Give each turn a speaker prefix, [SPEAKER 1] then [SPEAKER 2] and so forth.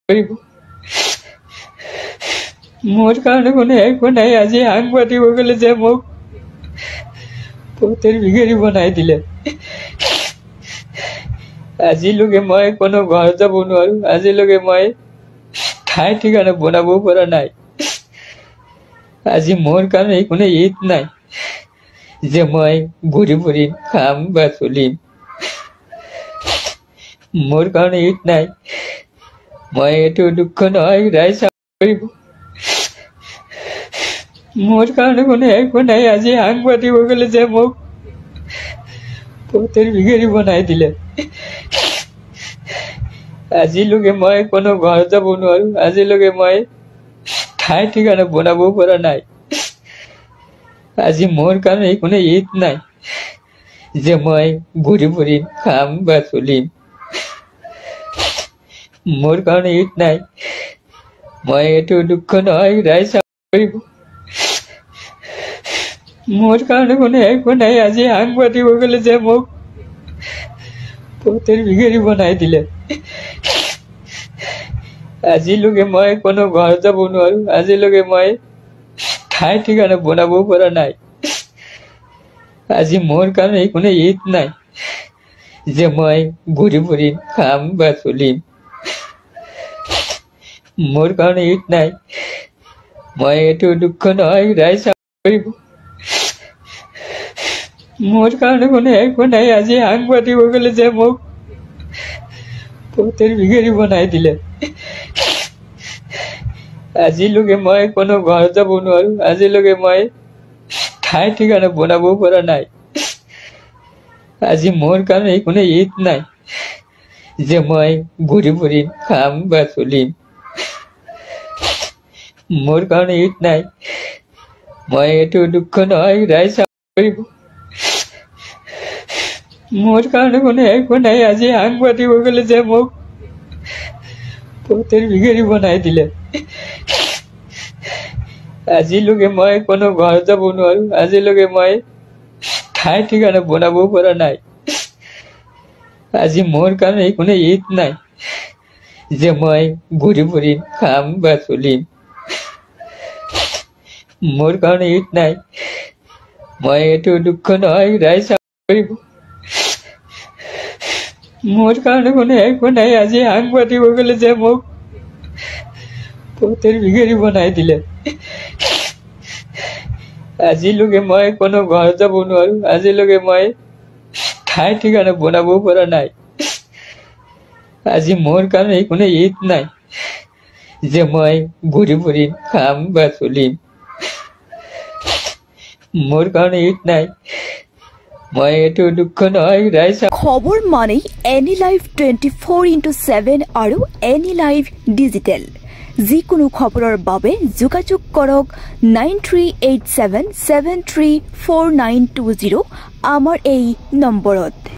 [SPEAKER 1] মোৰ কাৰণে কোনো একো নাই। আজি আং পাতিব গ'লে যে মোক পথেৰ ভিখাৰী বনাই দিলে। আজিলৈকে মই কোনো ঘৰ যাব নোৱাৰো। আজিলৈকে মই ঠাই ঠিকানা বনাব পৰা নাই। আজি মোৰ কাৰণে কোনো ঈদ নাই যে মই ঘূৰি ফুৰিম, খাম বা চলিম। মোৰ কাৰণে ঈদ নাই। মই এইটো দুখ নহয়, ৰাইজ কৰিব। মোৰ কাৰণে কোনো একো নাই। আজি আং পাতিব গ'লে যে মোক পথেৰ ভিখাৰী বনাই দিলে। আজিলৈকে মই কোনো ঘৰ যাব নোৱাৰো। আজিলৈকে মই ঠাই ঠিকানা বনাব পৰা নাই। আজি মোৰ কাৰণে কোনো ঈদ নাই যে মই ঘূৰি ফুৰিম, খাম বা চলিম। মোৰ কাৰণে ঈদ নাই। মই এইটো দুখ নহয়, ৰাইজ কৰিব। মোৰ কাৰণে কোনো একো নাই। আজি আং পাতিব গ'লে যে মোক পথেৰ ভিখাৰী বনাই দিলে। আজিলৈকে মই কোনো ঘৰ যাব নোৱাৰো। আজিলৈকে মই ঠাই ঠিকানা বনাব পৰা নাই। আজি মোৰ কাৰণে কোনো ঈদ নাই যে মই ঘূৰি ফুৰিম, খাম বা চলিম। মোৰ কাৰণে ঈদ নাই। মই এইটো দুখ নহয়, ৰাইজ কৰিব। মোৰ কাৰণে কোনো একো নাই। আজি আং পাতিব গ'লে যে মোক পথেৰ ভিখাৰী বনাই দিলে। আজিলৈকে মই কোনো ঘৰ যাব নোৱাৰো। আজিলৈকে মই ঠাই ঠিকানা বনাব পৰা নাই। আজি মোৰ কাৰণে কোনো ঈদ নাই যে মই ঘূৰি ফুৰিম, খাম বা চলিম। মোৰ কাৰণে ঈদ নাই। মই এইটো দুখ নহয়, ৰাইজ কৰিব। মোৰ কাৰণে কোনো একো নাই। আজি আং পাতিব গ'লে যে মোক পথেৰ ভিখাৰী বনাই দিলে। আজিলৈকে মই কোনো ঘৰ যাব নোৱাৰো। আজিলৈকে মই ঠাই ঠিকানা বনাব পৰা নাই। আজি মোৰ কাৰণে কোনো ঈদ নাই যে মই ঘূৰি ফুৰিম, খাম বা চলিম। মোৰ কাৰণে ঈদ নাই। মই এইটো দুখ নহয়, ৰাইজ কৰিব। মোৰ কাৰণে কোনো একো নাই। আজি আং পাতিব গ'লে যে মোক পথেৰ ভিখাৰী বনাই দিলে। আজিলৈকে মই কোনো ঘৰ যাব নোৱাৰো। আজিলৈকে মই ঠাই ঠিকানা বনাব পৰা নাই। আজি মোৰ কাৰণে কোনো ঈদ নাই যে মই ঘূৰি ফুৰিম, খাম বা চলিম। মোৰ কাৰণে ঈদ নাই। মই এইটো দুখ নহয়, ৰাইজ।
[SPEAKER 2] খবৰ মানেই এনি লাইভ 24/7 আৰু এনি লাইভ ডিজিটেল। যিকোনো খবৰৰ বাবে যোগাযোগ কৰক 9387734920 আমাৰ এই নম্বৰত।